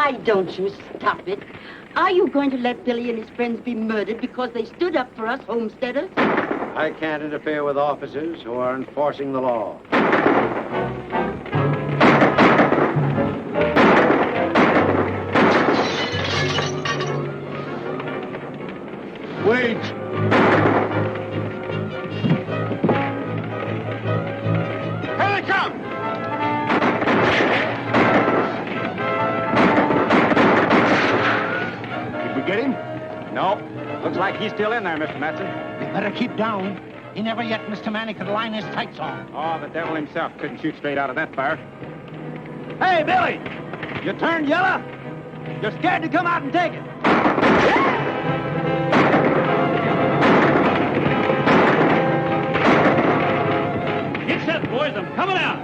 Why don't you stop it? Are you going to let Billy and his friends be murdered because they stood up for us homesteaders? I can't interfere with officers who are enforcing the law. Wait! Here they come! Did we get him? No. Looks like he's still in there, Mr. Matson. We better keep down. He never yet, Mr. Manny, could line his sights on. Oh, the devil himself couldn't shoot straight out of that fire. Hey, Billy! You turned yellow? You're scared to come out and take it. Get set, boys. I'm coming out.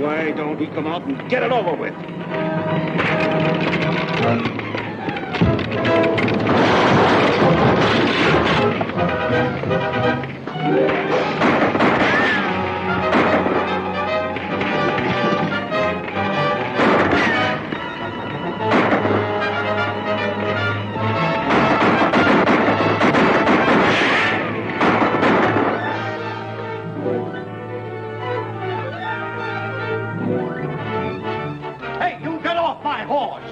Why don't we come out and get it over with? Hey, you get off my horse!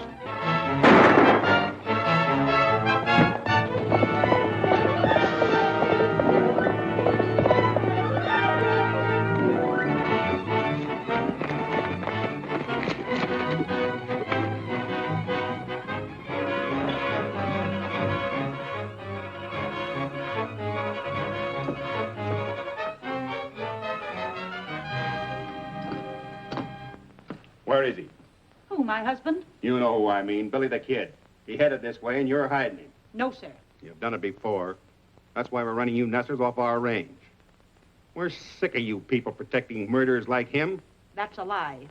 Where is he? Who, my husband? You know who I mean, Billy the Kid. He headed this way and you're hiding him. No, sir. You've done it before. That's why we're running you nesters off our range. We're sick of you people protecting murderers like him. That's a lie.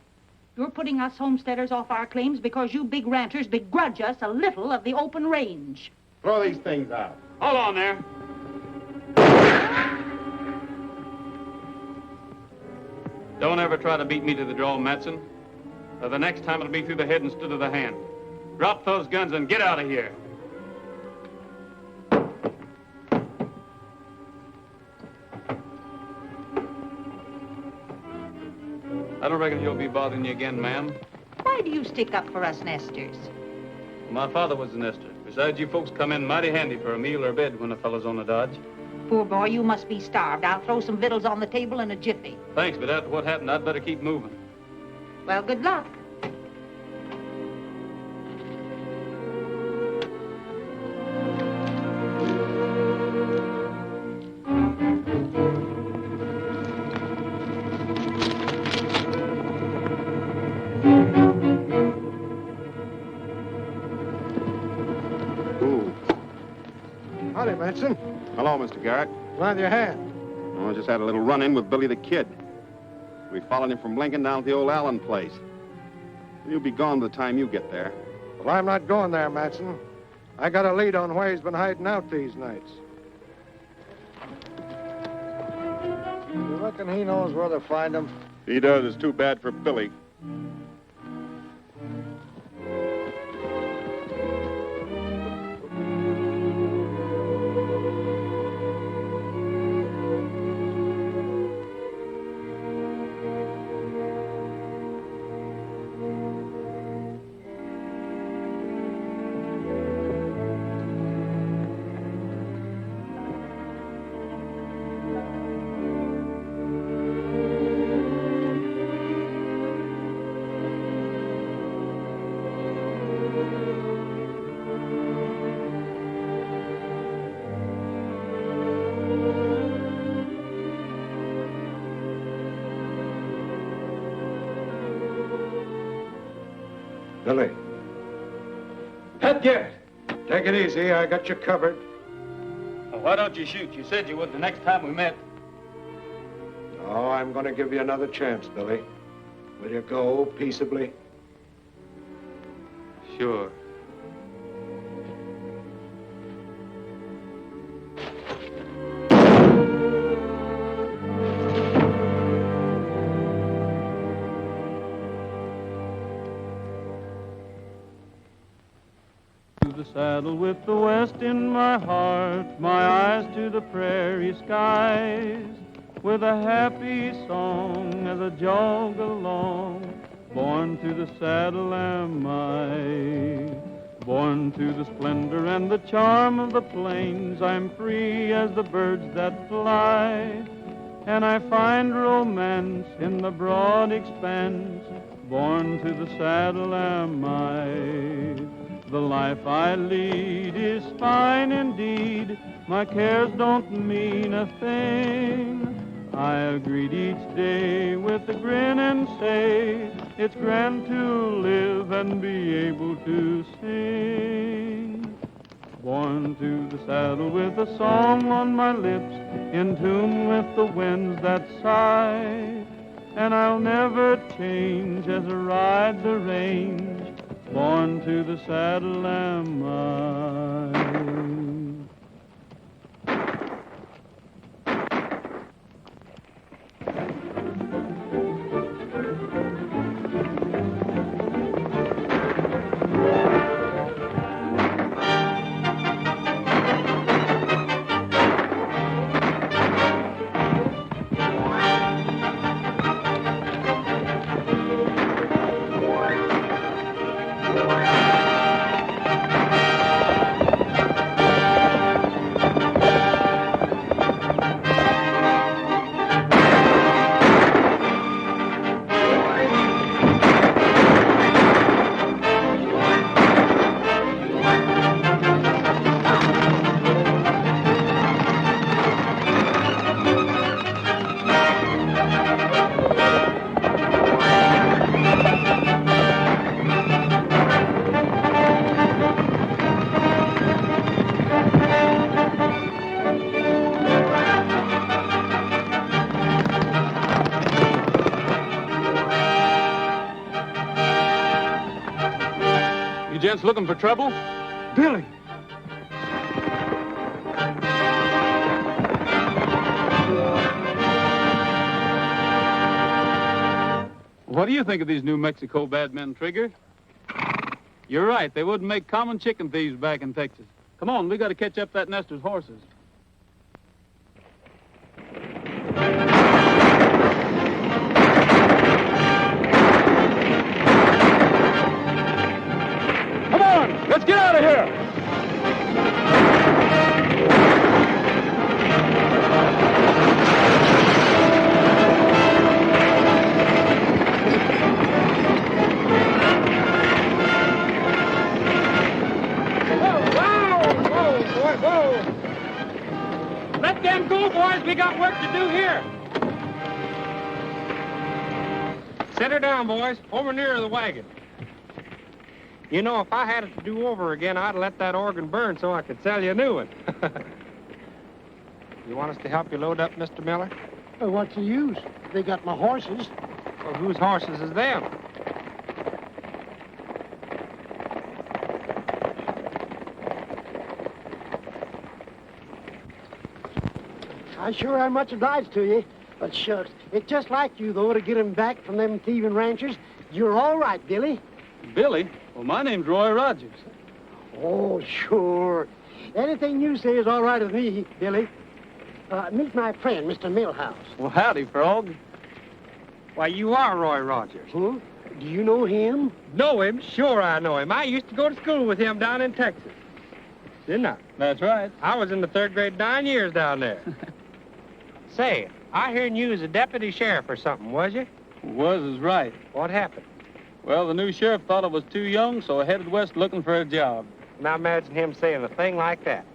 You're putting us homesteaders off our claims because you big ranchers begrudge us a little of the open range. Throw these things out. Hold on there. Don't ever try to beat me to the draw, Matson. The next time it'll be through the head instead of the hand. Drop those guns and get out of here. I don't reckon he'll be bothering you again, ma'am. Why do you stick up for us nesters? My father was a nester. Besides, you folks come in mighty handy for a meal or a bed when a fellow's on the dodge. Poor boy, you must be starved. I'll throw some victuals on the table in a jiffy. Thanks, but after what happened, I'd better keep moving. Well, good luck. Ooh. Howdy, Matson. Hello, Mr. Garrett. Glad your hand. Oh, I just had a little run-in with Billy the Kid. We followed him from Lincoln down to the old Allen place. He'll be gone by the time you get there. Well, I'm not going there, Matson. I got a lead on where he's been hiding out these nights. You reckon he knows where to find him? He does. It's too bad for Billy. Billy. Pat Garrett. Take it easy. I got you covered. Well, why don't you shoot? You said you would the next time we met. Oh, I'm going to give you another chance, Billy. Will you go peaceably? Sure. saddle with the west in my heart, my eyes to the prairie skies, with a happy song as I jog along. Born to the saddle am I, born to the splendor and the charm of the plains. I'm free as the birds that fly, and I find romance in the broad expanse. Born to the saddle am I. The life I lead is fine indeed. My cares don't mean a thing. I greet each day with a grin and say, it's grand to live and be able to sing. Born to the saddle with a song on my lips, in tune with the winds that sigh, and I'll never change as I ride the range. Born to the saddle am I. You gents looking for trouble? Billy! What do you think of these New Mexico bad men, Trigger? You're right. They wouldn't make common chicken thieves back in Texas. Come on, we got to catch up that Nestor's horses. Come on! Let's get out of here! Let them go, boys. We got work to do here. Set her down, boys. Over near the wagon. You know, if I had it to do over again, I'd let that organ burn so I could sell you a new one. You want us to help you load up, Mr. Miller? Well, what's the use? They got my horses. Well, whose horses is them? I sure am much obliged to you. But shucks, it's just like you, though, to get 'em back from them thieving ranchers. You're all right, Billy. Billy? Well, my name's Roy Rogers. Oh, sure. Anything you say is all right with me, Billy. Meet my friend, Mr. Millhouse. Well, howdy, Frog. Why, you are Roy Rogers. Huh? Do you know him? Know him? Sure I know him. I used to go to school with him down in Texas. Didn't I? That's right. I was in the 3rd grade 9 years down there. Say, I heard you was a deputy sheriff or something, was you? Was is right. What happened? Well, the new sheriff thought I was too young, so I headed west looking for a job. Now imagine him saying a thing like that.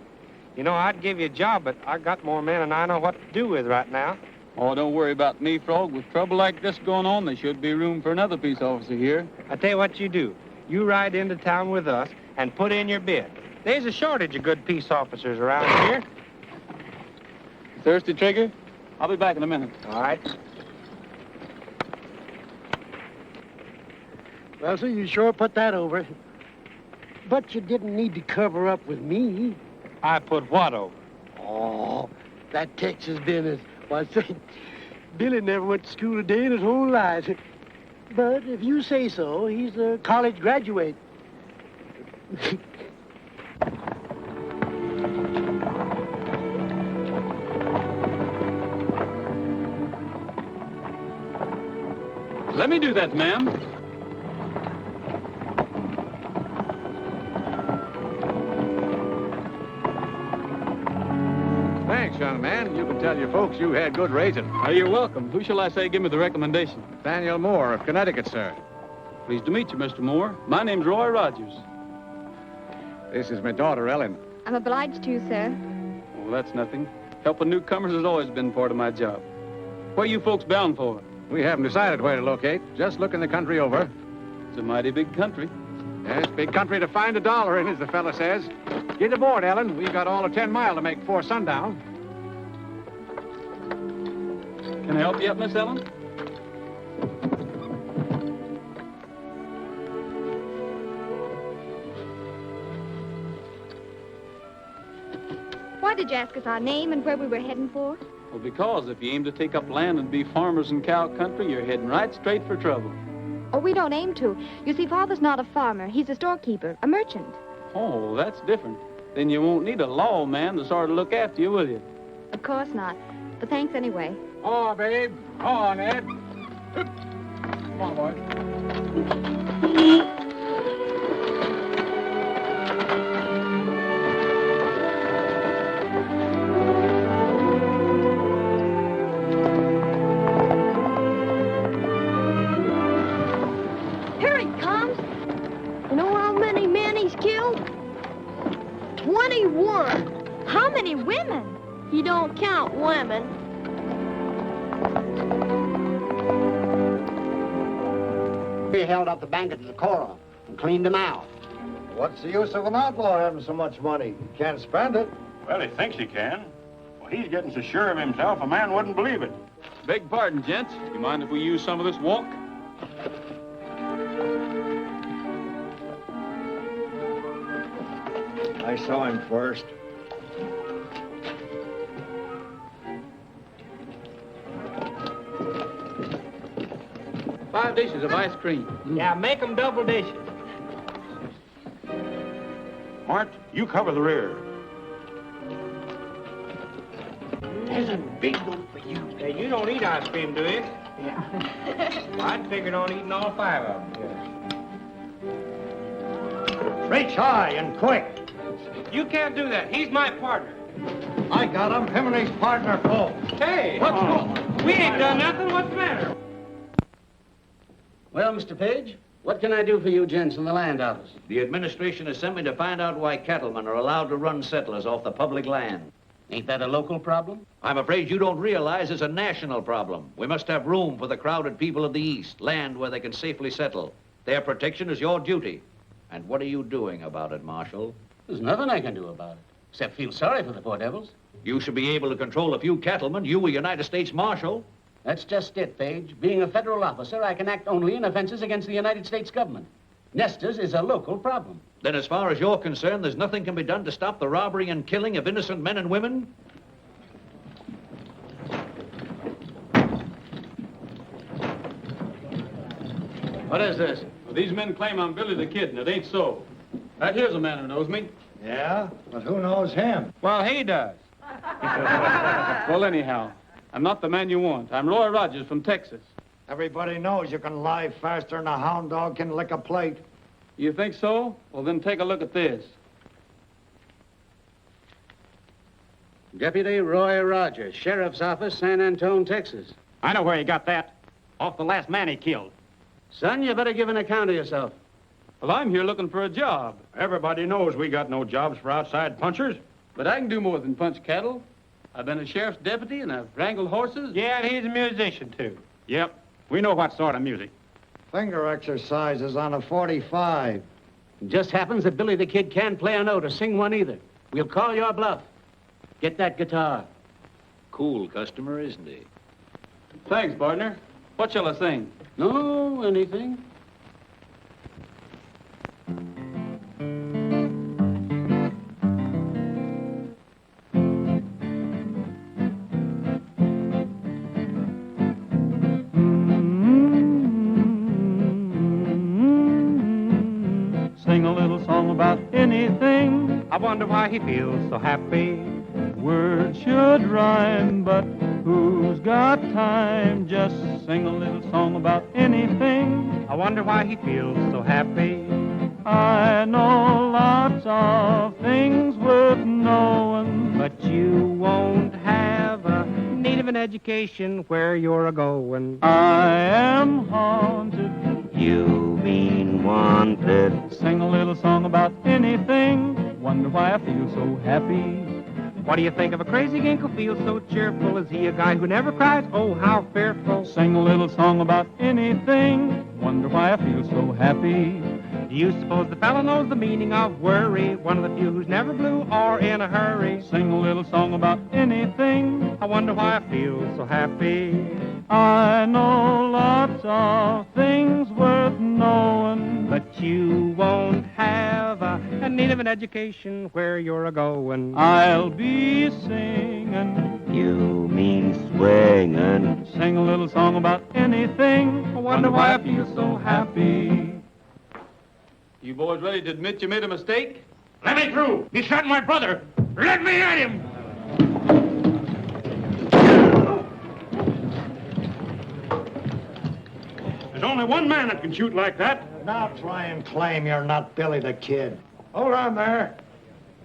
You know, I'd give you a job, but I got more men than I know what to do with right now. Oh, don't worry about me, Frog. With trouble like this going on, there should be room for another peace officer here. I tell you what you do. You ride into town with us and put in your bid. There's a shortage of good peace officers around here. Thirsty, Trigger? I'll be back in a minute. All right. Well, sir, you sure put that over. But you didn't need to cover up with me. I put what over? Oh, that Texas business. Why, say, Billy never went to school a day in his whole life. But if you say so, he's a college graduate. Let me do that, ma'am. Thanks, young man. You can tell your folks you had good raising. You're welcome. Who shall I say give me the recommendation? Nathaniel Moore of Connecticut, sir. Pleased to meet you, Mr. Moore. My name's Roy Rogers. This is my daughter, Ellen. I'm obliged to you, sir. Oh, that's nothing. Helping newcomers has always been part of my job. Where you folks bound for? We haven't decided where to locate. Just looking the country over. It's a mighty big country. Yes, big country to find $1 in, as the fella says. Get aboard, Ellen. We've got all of 10 mile to make before sundown. Can I help you up, Miss Ellen? Why did you ask us our name and where we were heading for? Well, because if you aim to take up land and be farmers in cow country, you're heading right straight for trouble. Oh, we don't aim to. You see, Father's not a farmer. He's a storekeeper, a merchant. Oh, that's different. Then you won't need a lawman to sort of look after you, will you? Of course not. But thanks anyway. Oh, babe. Oh, Ned. Come on, boy. Here he comes. You know how many men he's killed? 21. How many women? He don't count women. We held up the bankers of the corral and cleaned them out. What's the use of an outlaw having so much money? He can't spend it. Well, he thinks he can. Well, he's getting so sure of himself, a man wouldn't believe it. Beg pardon, gents. You mind if we use some of this walk? I saw him first. Five dishes of ice cream. Yeah, make them double dishes. Hart, you cover the rear. There's a big one for you. Hey, you don't eat ice cream, do you? Yeah. Well, I'd figured on eating all 5 of them. Reach high and quick. You can't do that. He's my partner. I got him. Him and his partner, both. Hey, what's wrong? We ain't done nothing. What's the matter? Well, Mr. Page, what can I do for you gents in the land office? The administration has sent me to find out why cattlemen are allowed to run settlers off the public land. Ain't that a local problem? I'm afraid you don't realize it's a national problem. We must have room for the crowded people of the East, land where they can safely settle. Their protection is your duty. And what are you doing about it, Marshal? There's nothing I can do about it, except feel sorry for the poor devils. You should be able to control a few cattlemen. You, a United States Marshal. That's just it, Page. Being a federal officer, I can act only in offenses against the United States government. Nesters is a local problem. Then as far as you're concerned, there's nothing can be done to stop the robbery and killing of innocent men and women? What is this? Well, these men claim I'm Billy the Kid, and it ain't so. Right here's a man who knows me. Yeah? But who knows him? Well, he does. Well, anyhow, I'm not the man you want. I'm Roy Rogers from Texas. Everybody knows you can lie faster than a hound dog can lick a plate. You think so? Well, then take a look at this. Deputy Roy Rogers, Sheriff's Office, San Antone, Texas. I know where he got that. Off the last man he killed. Son, you better give an account of yourself. Well, I'm here looking for a job. Everybody knows we got no jobs for outside punchers. But I can do more than punch cattle. I've been a sheriff's deputy, and I've wrangled horses. Yeah, and he's a musician, too. Yep. We know what sort of music. Finger exercises on a 45. It just happens that Billy the Kid can't play a note or sing one either. We'll call your bluff. Get that guitar. Cool customer, isn't he? Thanks, partner. What shall I sing? No, anything. Sing a little song about anything. I wonder why he feels so happy. Words should rhyme, but Who's got time? Just sing a little song about anything. I wonder why he feels so happy. I know lots of things worth knowing, But you won't have a need of an education where you're a-going. I am haunted. You mean wanted. Sing a little song about anything. Wonder why I feel so happy. What do you think of a crazy gink who feels so cheerful? Is he a guy who never cries? Oh, how fearful. Sing a little song about anything. Wonder why I feel so happy. Do you suppose the fellow knows the meaning of worry? One of the few who's never blue or in a hurry. Sing a little song about anything. I wonder why I feel so happy. I know lots of things worth knowing, But you won't have a need of an education where you're a-going. I'll be singing. You mean swinging. Sing a little song about anything. I wonder why I feel so happy. You boys ready to admit you made a mistake? Let me through. He shot my brother. Let me at him. There's only one man that can shoot like that. Now try and claim you're not Billy the Kid. Hold on there.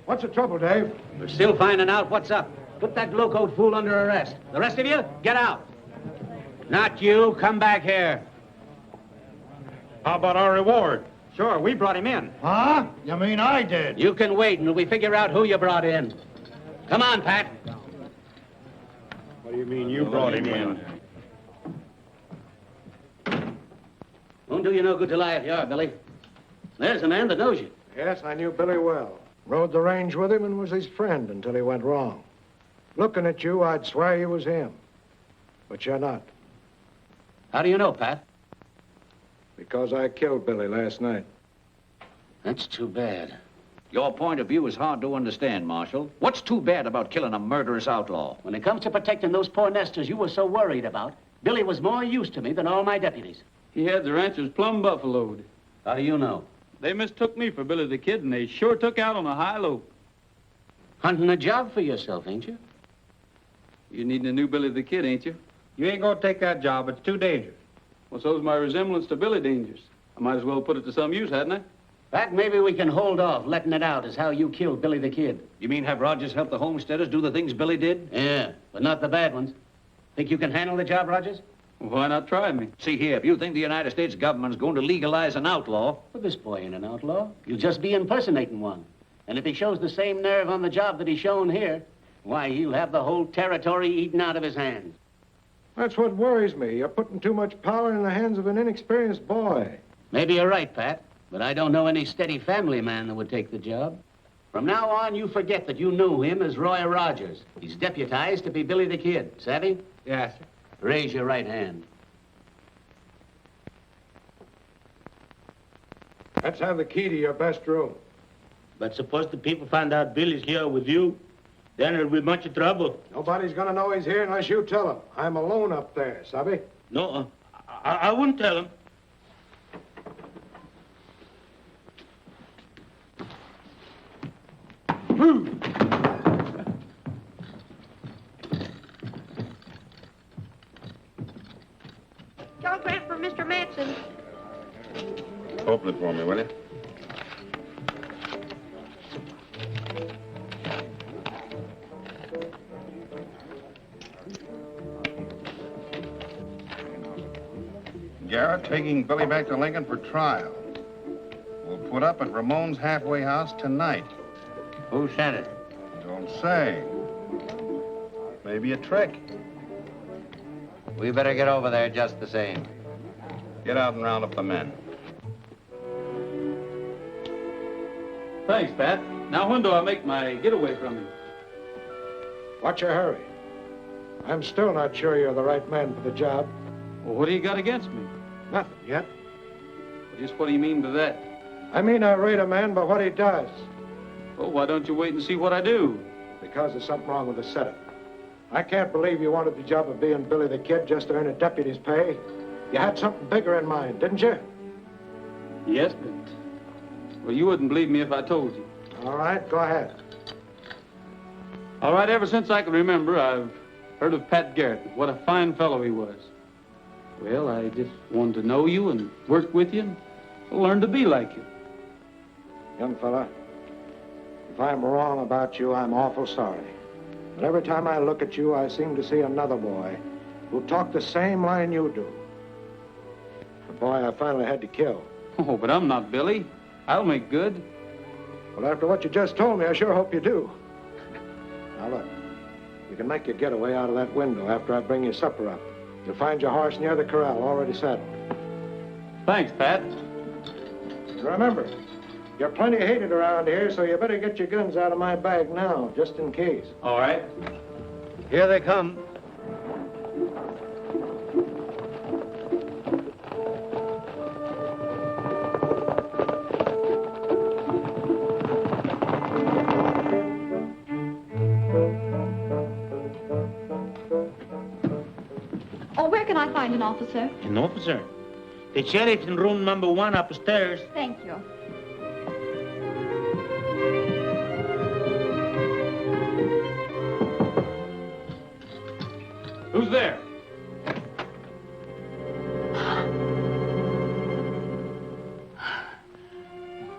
What's the trouble, Dave? We're still finding out what's up. Put that blue-coat fool under arrest. The rest of you, get out. Not you. Come back here. How about our reward? Sure, we brought him in. Huh? You mean I did? You can wait until we figure out who you brought in. Come on, Pat. What do you mean you brought him in? Won't do you no good to lie if you are, Billy. There's a man that knows you. Yes, I knew Billy well. Rode the range with him and was his friend until he went wrong. Looking at you, I'd swear you was him. But you're not. How do you know, Pat? Because I killed Billy last night. That's too bad. Your point of view is hard to understand, Marshal. What's too bad about killing a murderous outlaw? When it comes to protecting those poor nesters you were so worried about, Billy was more use to me than all my deputies. He had the ranchers plumb buffaloed. How do you know? They mistook me for Billy the Kid, and they sure took out on a high lope. Hunting a job for yourself, ain't you? You needing a new Billy the Kid, ain't you? You ain't gonna take that job. It's too dangerous. Well, so's my resemblance to Billy Dangerous. I might as well put it to some use, hadn't I? Pat, maybe we can hold off letting it out as how you killed Billy the Kid. You mean have Rogers help the homesteaders do the things Billy did? Yeah, but not the bad ones. Think you can handle the job, Rogers? Why not try me? See here, if you think the United States government's going to legalize an outlaw... Well, this boy ain't an outlaw. You'll just be impersonating one. And if he shows the same nerve on the job that he's shown here, why, he'll have the whole territory eaten out of his hands. That's what worries me. You're putting too much power in the hands of an inexperienced boy. Maybe you're right, Pat, but I don't know any steady family man that would take the job. From now on, you forget that you knew him as Roy Rogers. He's deputized to be Billy the Kid. Savvy? Yes, sir. Raise your right hand. Let's have the key to your best room. But suppose the people find out Billy's here with you, then it'll be much trouble. Nobody's gonna know he's here unless you tell him. I'm alone up there, Sabby. No, I wouldn't tell him. Telegram for Mr. Manson. Open it for me, will you? Garrett taking Billy back to Lincoln for trial. We'll put up at Ramon's halfway house tonight. Who sent it? Don't say. Maybe a trick. We better get over there just the same. Get out and round up the men. Thanks, Pat. Now, when do I make my getaway from you? What's your hurry? I'm still not sure you're the right man for the job. Well, what do you got against me? Nothing yet. Well, just what do you mean by that? I mean I rate a man by what he does. Well, why don't you wait and see what I do? Because there's something wrong with the setup. I can't believe you wanted the job of being Billy the Kid just to earn a deputy's pay. You had something bigger in mind, didn't you? Yes, but... Well, you wouldn't believe me if I told you. All right, go ahead. All right, ever since I can remember, I've Heard of Pat Garrett. What a fine fellow he was. Well, I just wanted to know you and work with you and learn to be like you. Young fella, if I'm wrong about you, I'm awful sorry. But every time I look at you, I seem to see another boy who talked the same line you do. The boy I finally had to kill. Oh, but I'm not Billy. I'll make good. Well, after what you just told me, I sure hope you do. Now, look. You can make your getaway out of that window after I bring your supper up. You'll find your horse near the corral, already saddled. Thanks, Pat. Remember, you're plenty hated around here, so you better get your guns out of my bag now, just in case. All right. Here they come. Where can I find an officer? An officer? The sheriff's in room number 1 upstairs. Thank you. Who's there?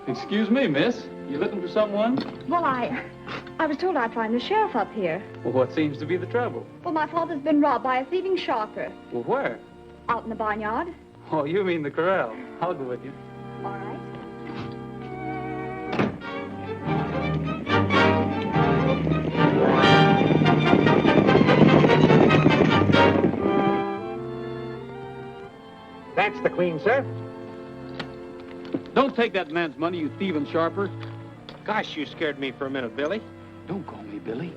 Excuse me, miss. You looking for someone? Well, I was told I'd find the sheriff up here. Well, what seems to be the trouble? Well, my father's been robbed by a thieving sharper. Well, where? Out in the barnyard. Oh, you mean the corral. I'll go with you. All right. That's the queen, sir. Don't take that man's money, you thieving sharper. Gosh, you scared me for a minute, Billy. Don't call me Billy.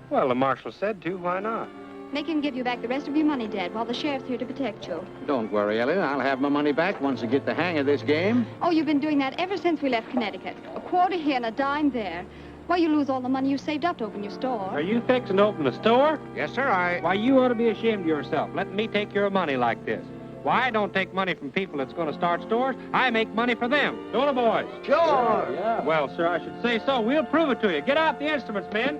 Well, the marshal said to. Why not? Make him give you back the rest of your money, Dad, while the sheriff's here to protect you. Don't worry, Ellie. I'll have my money back once I get the hang of this game. Oh, you've been doing that ever since we left Connecticut. A quarter here and a dime there. Why, you lose all the money you saved up to open your store. Are you fixing to open a store? Yes, sir, Why, you ought to be ashamed of yourself, letting me take your money like this. Why, I don't take money from people that's going to start stores. I make money for them. Don't I, boys? Sure. Yeah. Well, sir, I should say so. We'll prove it to you. Get out the instruments, men.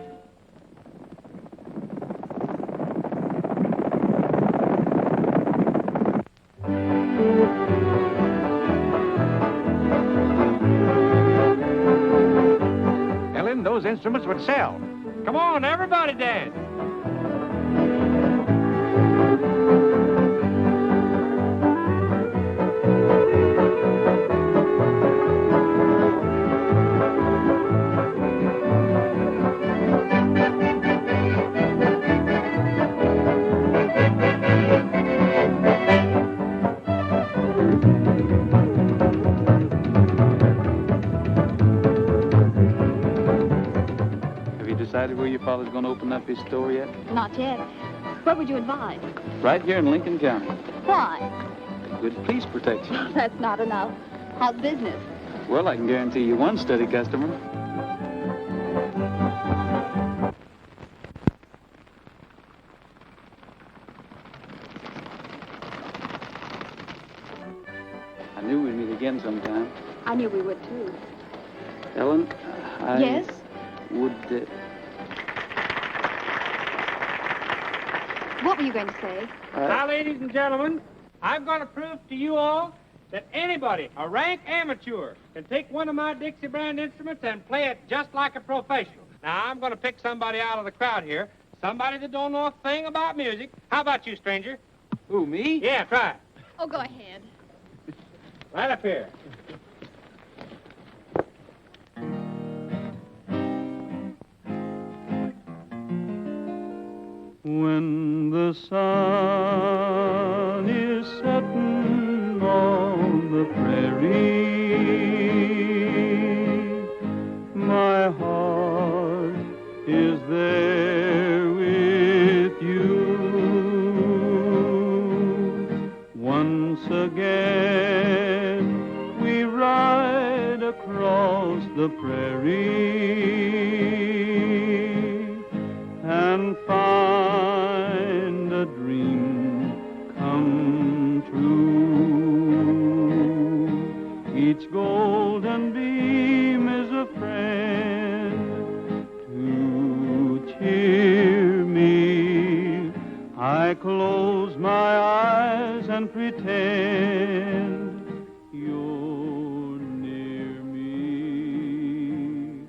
Ellen, those instruments would sell. Come on, everybody dance. Decided where your father's going to open up his store yet? Not yet. Where would you advise? Right here in Lincoln County. Why? Good police protection. That's not enough. How's business? Well, I can guarantee you one steady customer. I knew we'd meet again sometime. I knew we would, too. Ellen, I... Yes? Would... What were you going to say? Now, ladies and gentlemen, I'm going to prove to you all that anybody, a rank amateur, can take one of my Dixie brand instruments and play it just like a professional. Now, I'm going to pick somebody out of the crowd here, somebody that don't know a thing about music. How about you, stranger? Who, me? Yeah, try it. Oh, go ahead. Right up here. When the sun is setting on the prairie, my heart is there with you. Once again we ride across the prairie and find a dream come true. Each golden beam is a friend to cheer me I close my eyes and pretend you're near me,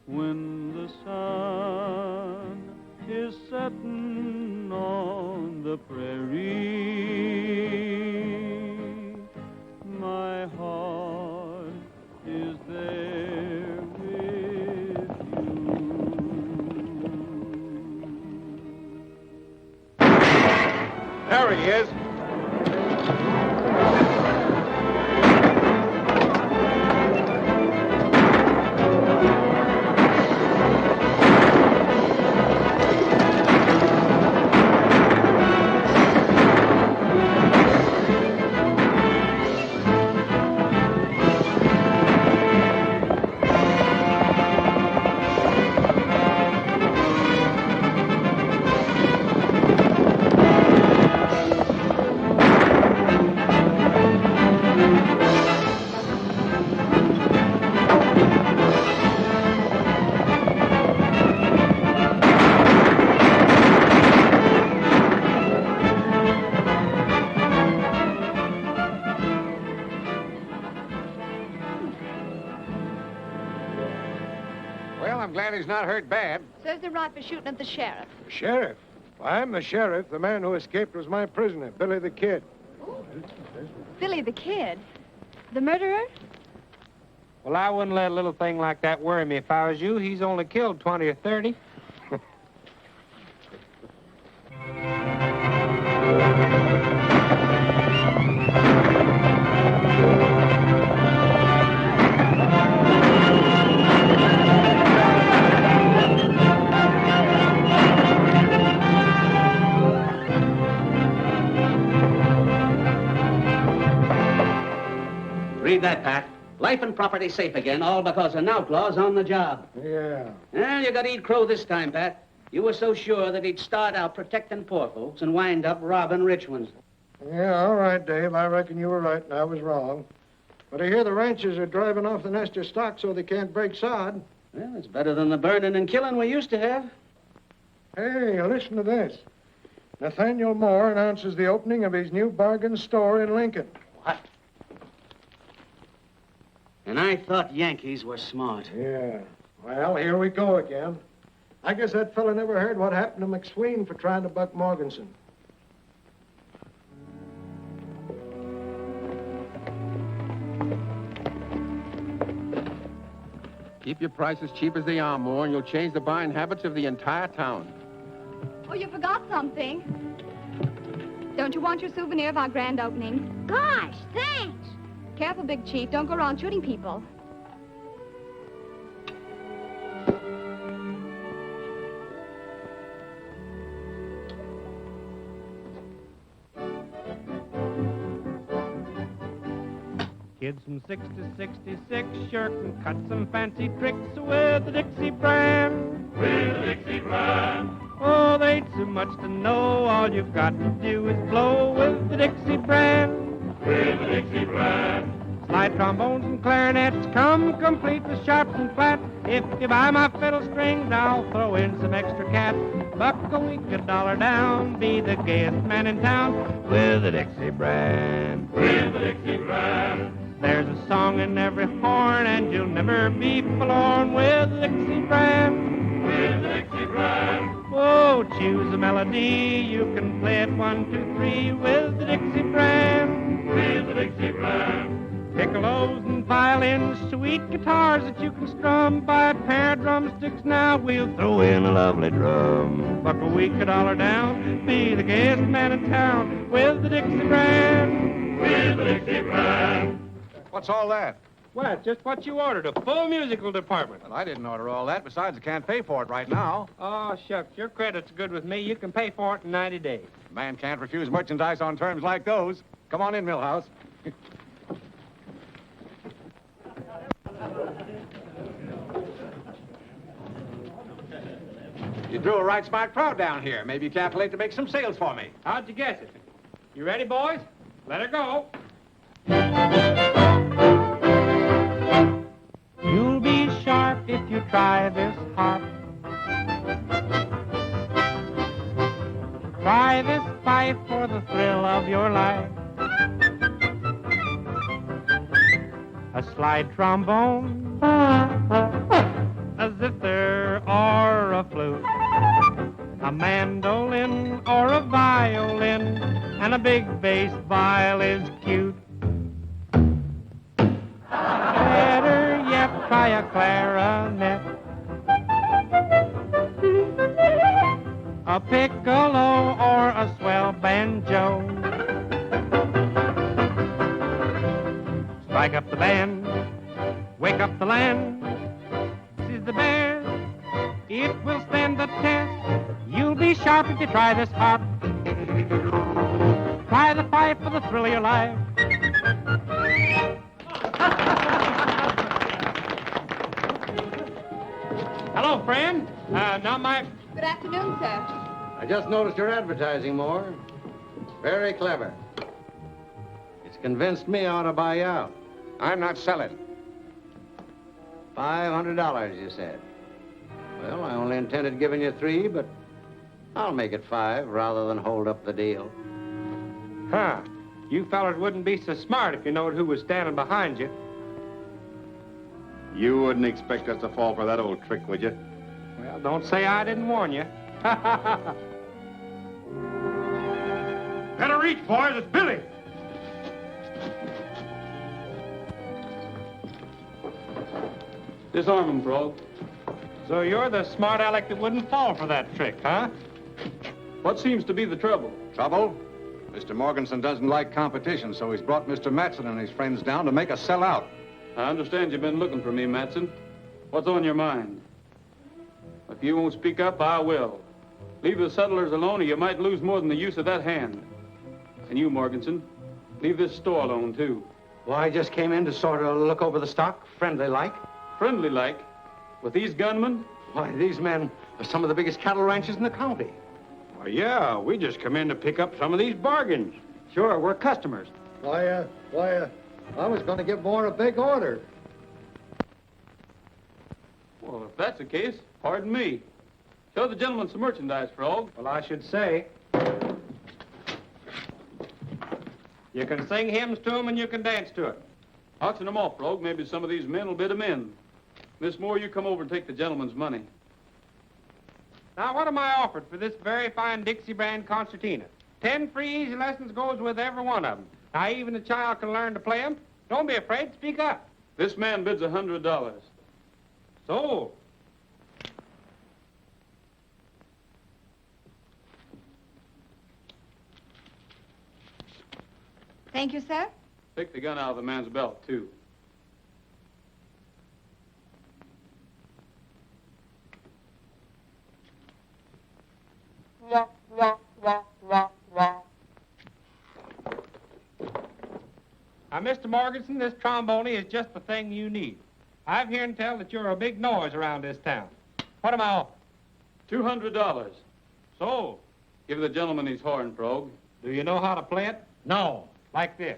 when the sun is setting on the prairie, my heart is there with There he is. Well, I'm glad he's not hurt bad. Says they're right for shooting at the sheriff. Sheriff? I'm the sheriff. The man who escaped was my prisoner, Billy the Kid. Billy the Kid? The murderer? Well, I wouldn't let a little thing like that worry me if I was you. He's only killed 20 or 30. Read that, Pat. Life and property safe again, all because an outlaw's on the job. Yeah. Well, you got to eat crow this time, Pat. You were so sure that he'd start out protecting poor folks and wind up robbing rich ones. Yeah, all right, Dave. I reckon you were right and I was wrong. But I hear the ranchers are driving off the nest of stock so they can't break sod. Well, it's better than the burning and killing we used to have. Hey, listen to this. Nathaniel Moore announces the opening of his new bargain store in Lincoln. What? And I thought Yankees were smart. Yeah. Well, here we go again. I guess that fella never heard what happened to McSween for trying to buck Morganson. Keep your prices cheap as they are, Moore, and you'll change the buying habits of the entire town. Oh, you forgot something. Don't you want your souvenir of our grand opening? Gosh, thanks. Careful, Big Chief. Don't go around shooting people. Kids from 6 to 66 sure can cut some fancy tricks with the Dixie brand. With the Dixie brand. Oh, they ain't so much to know. All you've got to do is blow with the Dixie brand. With the Dixie brand. Slide trombones and clarinets come complete with sharps and flats. If you buy my fiddle strings, I'll throw in some extra cat. Buck a week, $1 down, be the gayest man in town with the Dixie brand. With the Dixie brand. There's a song in every horn, and you'll never be forlorn with the Dixie brand. With the Dixie brand. Oh, choose a melody, you can play it 1, 2, 3 with the Dixie brand. With the Dixie brand. Piccolos and violins, sweet guitars that you can strum. Buy a pair of drumsticks now, we'll throw in a lovely drum. Buck a week, $1 down, be the gayest man in town with the Dixie brand. With the Dixie brand. What's all that? Well, it's just what you ordered, a full musical department. Well, I didn't order all that. Besides, I can't pay for it right now. Oh, shucks, your credit's good with me. You can pay for it in 90 days. A man can't refuse merchandise on terms like those. Come on in, Millhouse. You drew a right smart crowd down here. Maybe you calculate to make some sales for me. How'd you guess it? You ready, boys? Let her go. You'll be sharp if you try this harp. Try this fife for the thrill of your life. A slide trombone, a zither or a flute, a mandolin or a violin, and a big bass viol is cute. Better yet, try a clarinet, a piccolo or a swell banjo. Strike up the band, wake up the land. This is the best, it will stand the test. You'll be sharp if you try this hop. Try the fife for the thrill of your life. Hello, friend. Now my... Good afternoon, sir. I just noticed your advertising, Moore. Very clever. It's convinced me I ought to buy you out. I'm not selling. $500, you said. Well, I only intended giving you $3, but I'll make it $5 rather than hold up the deal. Huh. You fellas wouldn't be so smart if you knowed who was standing behind you. You wouldn't expect us to fall for that old trick, would you? Well, don't say I didn't warn you. Better reach, boys. It's Billy. Disarm him, Frog. So you're the smart aleck that wouldn't fall for that trick, huh? What seems to be the trouble? Trouble? Mr. Morganson doesn't like competition, so he's brought Mr. Matson and his friends down to make us sell out. I understand you've been looking for me, Matson. What's on your mind? If you won't speak up, I will. Leave the settlers alone or you might lose more than the use of that hand. And you, Morganson, leave this store alone, too. Well, I just came in to sort of look over the stock, friendly-like. Friendly-like? With these gunmen? Why, these men are some of the biggest cattle ranches in the county. Well, yeah, we just come in to pick up some of these bargains. Sure, we're customers. I was going to give Moore a big order. Well, if that's the case, pardon me. Show the gentleman some merchandise, Frog. Well, I should say. You can sing hymns to 'em and you can dance to it. Auction them off, Frog. Maybe some of these men will bid 'em in. Miss Moore, you come over and take the gentleman's money. Now, what am I offered for this very fine Dixie brand concertina? 10 free easy lessons goes with every one of them. Now, even a child can learn to play them. Don't be afraid. Speak up. This man bids $100. Sold. Thank you, sir. Take the gun out of the man's belt, too. Now, Mr. Morganson, this trombone is just the thing you need. I've heard tell that you're a big noise around this town. What am I offering? $200. Sold. Give the gentleman his horn, Frog. Do you know how to play it? No. Like this.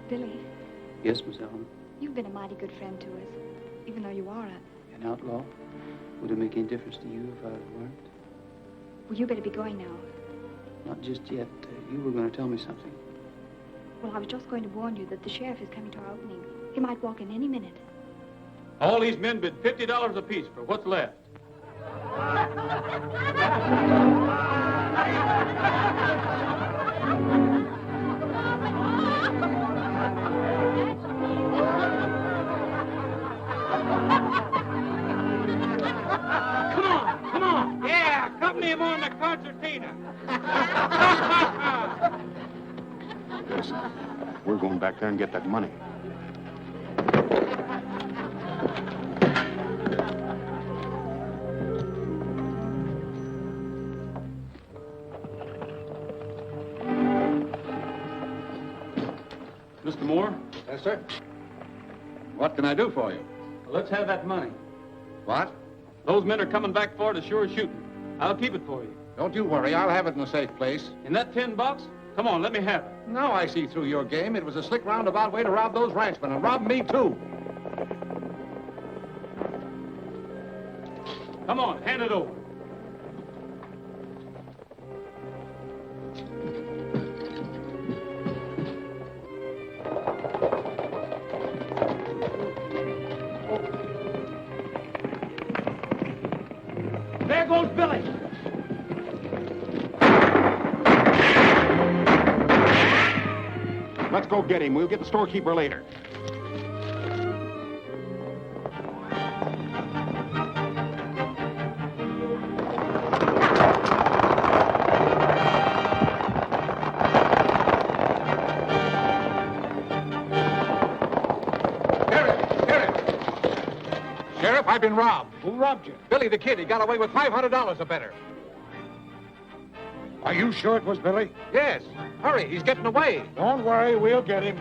Billy, Yes, Miss Ellen. you've been a mighty good friend to us, even though you are An outlaw? Would it make any difference to you if I weren't? Well, you better be going now. Not just yet. You were going to tell me something. Well, I was just going to warn you that the sheriff is coming to our opening. He might walk in any minute. All these men bid $50 apiece for what's left. Come on. Yeah, accompany him on the concertina. Listen, we're going back there and get that money. Mr. Moore? Yes, sir. What can I do for you? Let's have that money. What? Those men are coming back for it as sure as shooting. I'll keep it for you. Don't you worry. I'll have it in a safe place. In that tin box? Come on, let me have it. Now I see through your game. It was a slick roundabout way to rob those ranchmen, and rob me, too. Come on, hand it over. There goes Billy. Let's go get him. We'll get the storekeeper later. Sheriff, I've been robbed. Who robbed you? Billy the Kid. He got away with $500 or better. Are you sure it was Billy? Yes. Hurry, he's getting away. Don't worry, we'll get him.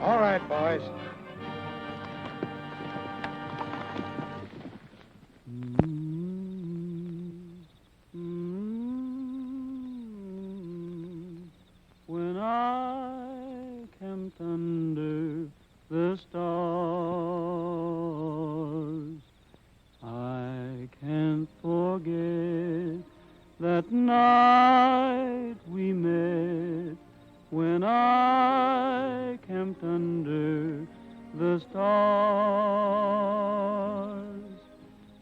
All right, boys. When I camped under the stars, I can't forget that night we met. When I camped under the stars,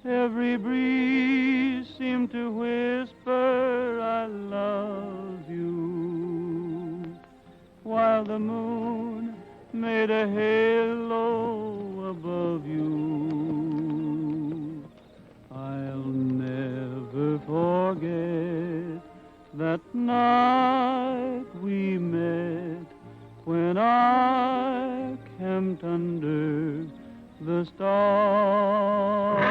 every breeze seemed to whisper, I love you, while the moon made a halo above you. I'll never forget that night we met, when I camped under the stars.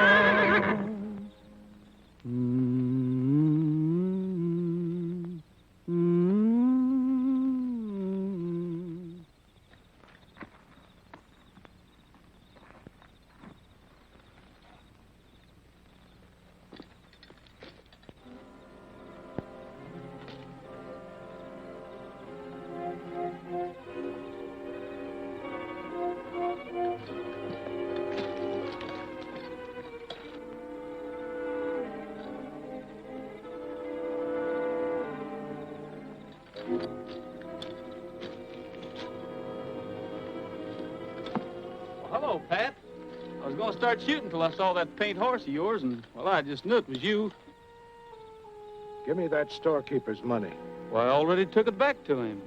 Hello, Pat. I was going to start shooting till I saw that paint horse of yours, and, well, I just knew it was you. Give me that storekeeper's money. Well, I already took it back to him.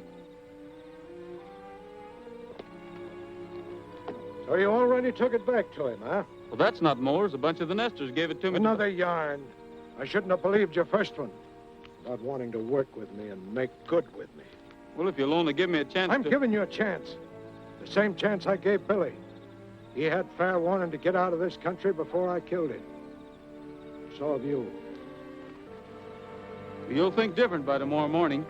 So you already took it back to him, huh? Well, that's not Moore's. A bunch of the nesters gave it to me. Another yarn. I shouldn't have believed your first one about wanting to work with me and make good with me. Well, if you'll only give me a chance I'm giving you a chance. The same chance I gave Billy. He had fair warning to get out of this country before I killed him. So have you. You'll think different by tomorrow morning.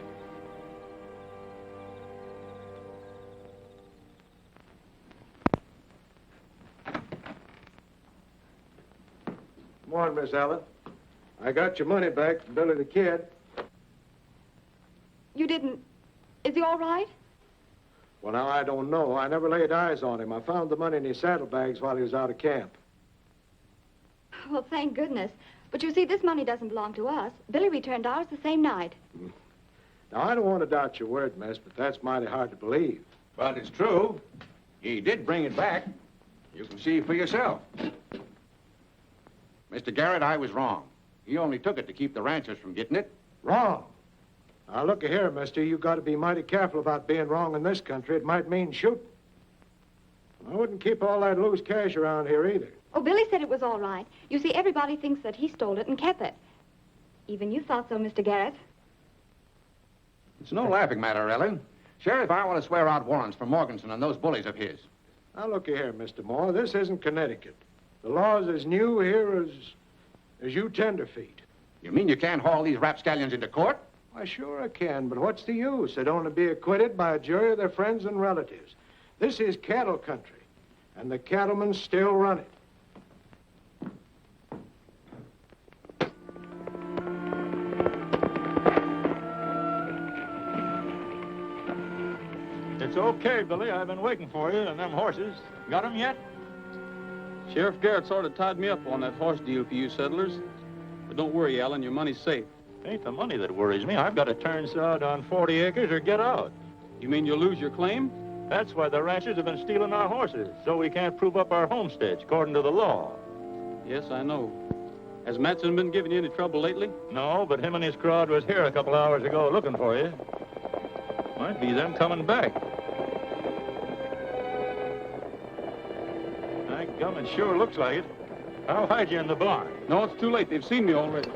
Come on, Miss Ellen. I got your money back from Billy the Kid. You didn't... Is he all right? Well, now, I don't know. I never laid eyes on him. I found the money in his saddlebags while he was out of camp. Well, thank goodness. But you see, this money doesn't belong to us. Billy returned ours the same night. Now, I don't want to doubt your word, miss, but that's mighty hard to believe. But it's true. He did bring it back. You can see for yourself. Mr. Garrett, I was wrong. He only took it to keep the ranchers from getting it. Wrong. Now, look here, mister. You got to be mighty careful about being wrong in this country. It might mean shooting. I wouldn't keep all that loose cash around here either. Oh, Billy said it was all right. You see, everybody thinks that he stole it and kept it. Even you thought so, Mr. Garrett. It's no laughing matter, Ellen. Sheriff, I want to swear out warrants for Morganson and those bullies of his. Now, look here, Mr. Moore. This isn't Connecticut. The law's as new here as you tenderfeet. You mean you can't haul these rapscallions into court? Why, sure I can, but what's the use? They'd only be acquitted by a jury of their friends and relatives. This is cattle country, and the cattlemen still run it. It's okay, Billy. I've been waiting for you and them horses. Got 'em yet? Sheriff Garrett sort of tied me up on that horse deal for you settlers. But don't worry, Alan, your money's safe. Ain't the money that worries me. I've got to turn sod on 40 acres or get out. You mean you'll lose your claim? That's why the ranchers have been stealing our horses, so we can't prove up our homesteads according to the law. Yes, I know. Has Matson been giving you any trouble lately? No, but him and his crowd was here a couple hours ago looking for you. Might be them coming back. My gum, it sure looks like it. I'll hide you in the barn. No, it's too late. They've seen me already.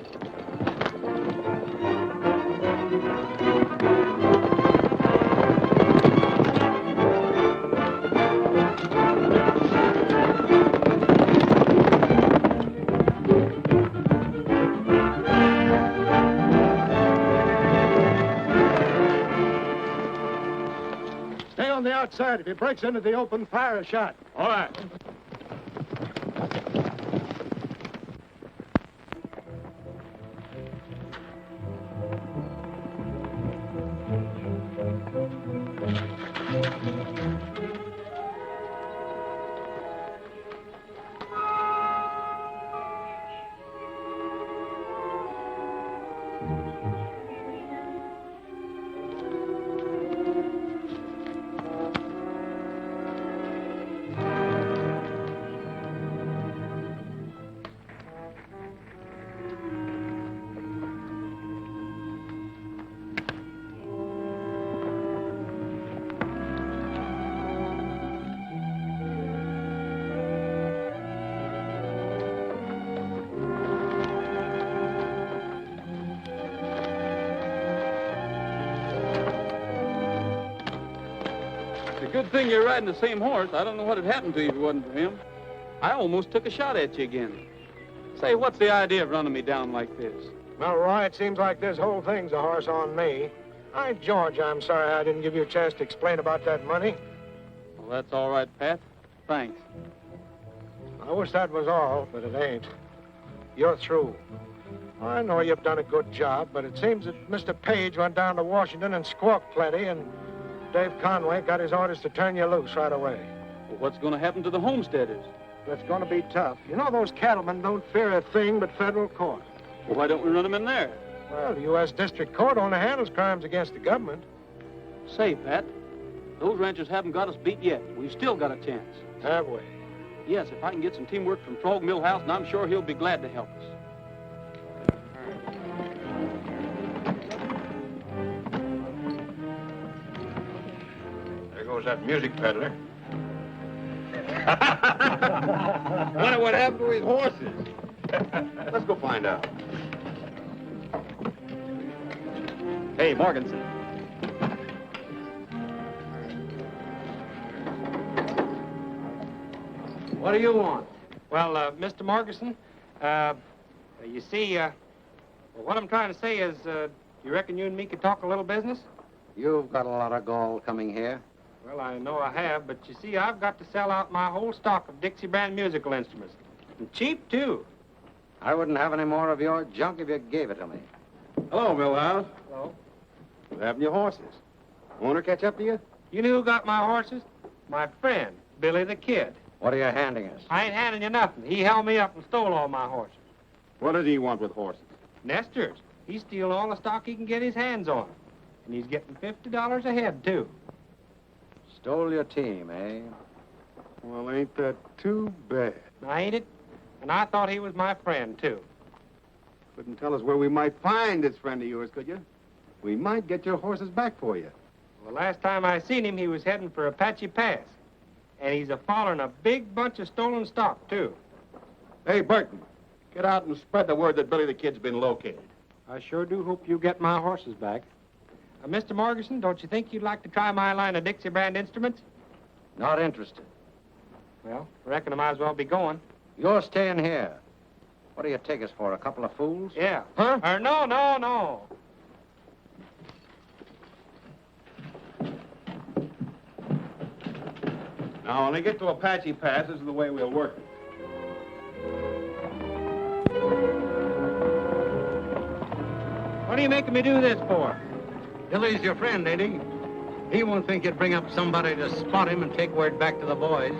Stay on the outside. If he breaks into the open, fire a shot. All right. Good thing you're riding the same horse. I don't know what'd happen to you if it wasn't for him. I almost took a shot at you again. Say, what's the idea of running me down like this? Well, Roy, it seems like this whole thing's a horse on me. George, I'm sorry I didn't give you a chance to explain about that money. Well, that's all right, Pat. Thanks. I wish that was all, but it ain't. You're through. I know you've done a good job, but it seems that Mr. Page went down to Washington and squawked plenty, and Dave Conway got his orders to turn you loose right away. Well, what's going to happen to the homesteaders? It's going to be tough. You know, those cattlemen don't fear a thing but federal court. Well, why don't we run them in there? Well, the U.S. District Court only handles crimes against the government. Say, Pat, those ranchers haven't got us beat yet. We've still got a chance. Have we? Yes, if I can get some teamwork from Frog Millhouse, and I'm sure he'll be glad to help us. There goes that music peddler. Wonder what happened to his horses. Let's go find out. Hey, Morganson. What do you want? Well, Mr. Morganson, you see, well, what I'm trying to say is, you reckon you and me could talk a little business? You've got a lot of gall coming here. Well, I know I have, but you see, I've got to sell out my whole stock of Dixie brand musical instruments. And cheap, too. I wouldn't have any more of your junk if you gave it to me. Hello, Millhouse. Hello. What happened to your horses? Owner catch up to you? You know who got my horses? My friend, Billy the Kid. What are you handing us? I ain't handing you nothing. He held me up and stole all my horses. What does he want with horses? Nesters. He steals all the stock he can get his hands on. And he's getting $50 a head, too. Stole your team, eh? Well, ain't that too bad? Now, ain't it? And I thought he was my friend, too. Couldn't tell us where we might find this friend of yours, could you? We might get your horses back for you. Well, last time I seen him, he was heading for Apache Pass. And he's a-following a big bunch of stolen stock, too. Hey, Burton, get out and spread the word that Billy the Kid's been located. I sure do hope you get my horses back. Mr. Morganson, don't you think you'd like to try my line of Dixie brand instruments? Not interested. Well, I reckon I might as well be going. You're staying here. What do you take us for, a couple of fools? Yeah. Huh? No. Now, when they get to Apache Pass, this is the way we'll work it. What are you making me do this for? Billy's your friend, ain't he? He won't think you'd bring up somebody to spot him and take word back to the boys.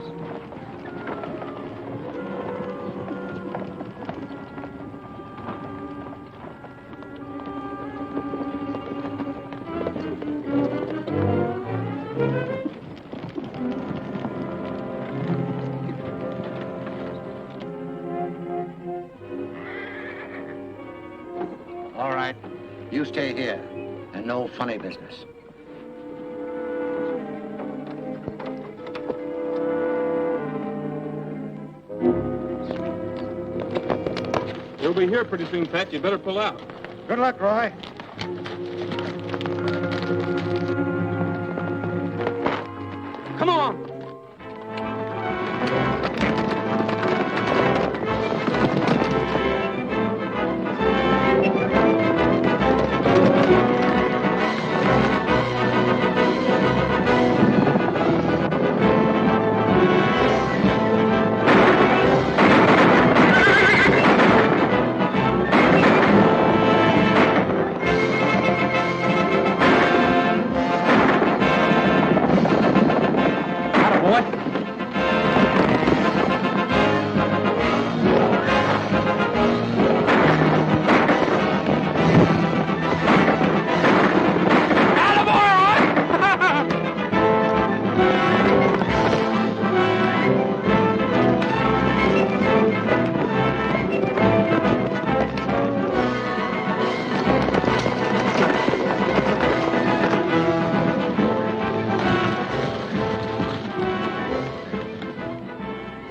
All right. You stay here. And no funny business. We'll be here pretty soon, Pat. You better pull out. Good luck, Roy. Come on.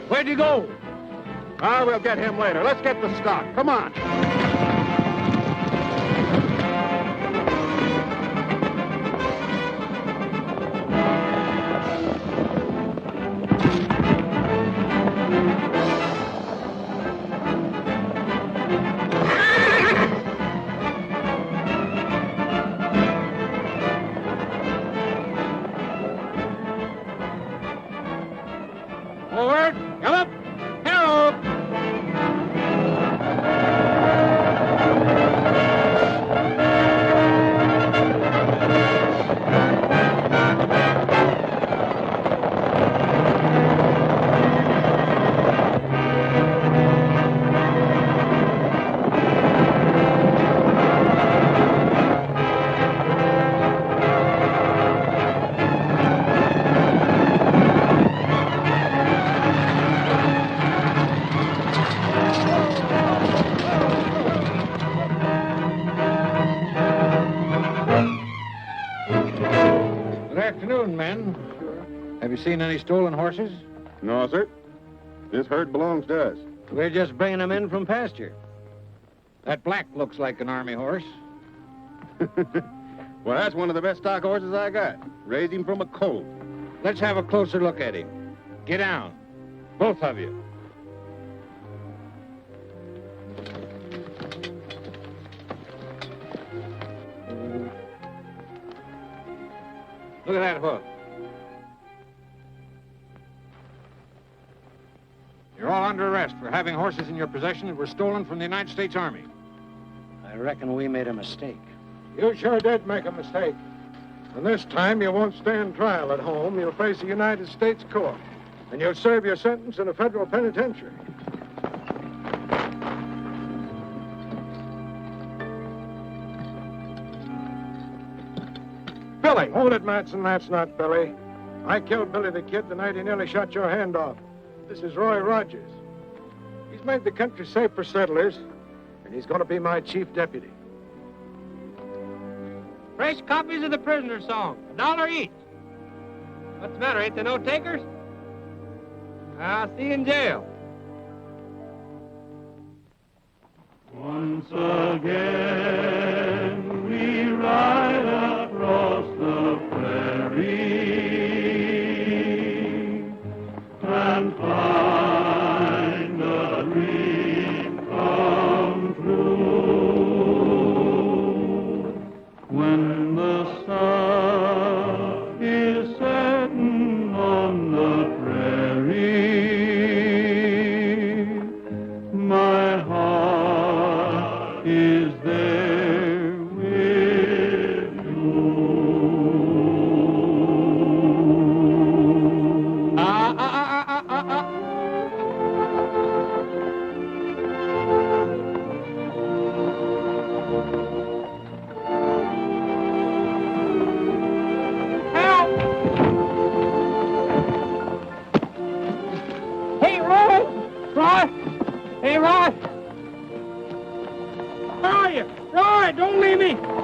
Where'd you go? Ah, we'll get him later. Let's get the stock. Come on. Forward. Come up. Hello. Good afternoon, men. Have you seen any stolen horses? No, sir. This herd belongs to us. We're just bringing them in from pasture. That black looks like an army horse. Well, that's one of the best stock horses I got. Raised him from a colt. Let's have a closer look at him. Get down. Both of you. Look at that hoof. You're all under arrest for having horses in your possession that were stolen from the United States Army. I reckon we made a mistake. You sure did make a mistake. And this time you won't stand trial at home. You'll face a United States court. And you'll serve your sentence in a federal penitentiary. Billy! Hold it, Matson. That's not Billy. I killed Billy the Kid the night he nearly shot your hand off. This is Roy Rogers. He's made the country safe for settlers, and he's going to be my chief deputy. Fresh copies of the prisoner song, $1 each. What's the matter, ain't there no takers? I'll see you in jail. Once again we ride across the prairie and find a dream come true. When the sun is setting on the prairie, my heart is there with you. Hey, Roy! Roy! Hey, Roy! Where are you? Roy, don't leave me!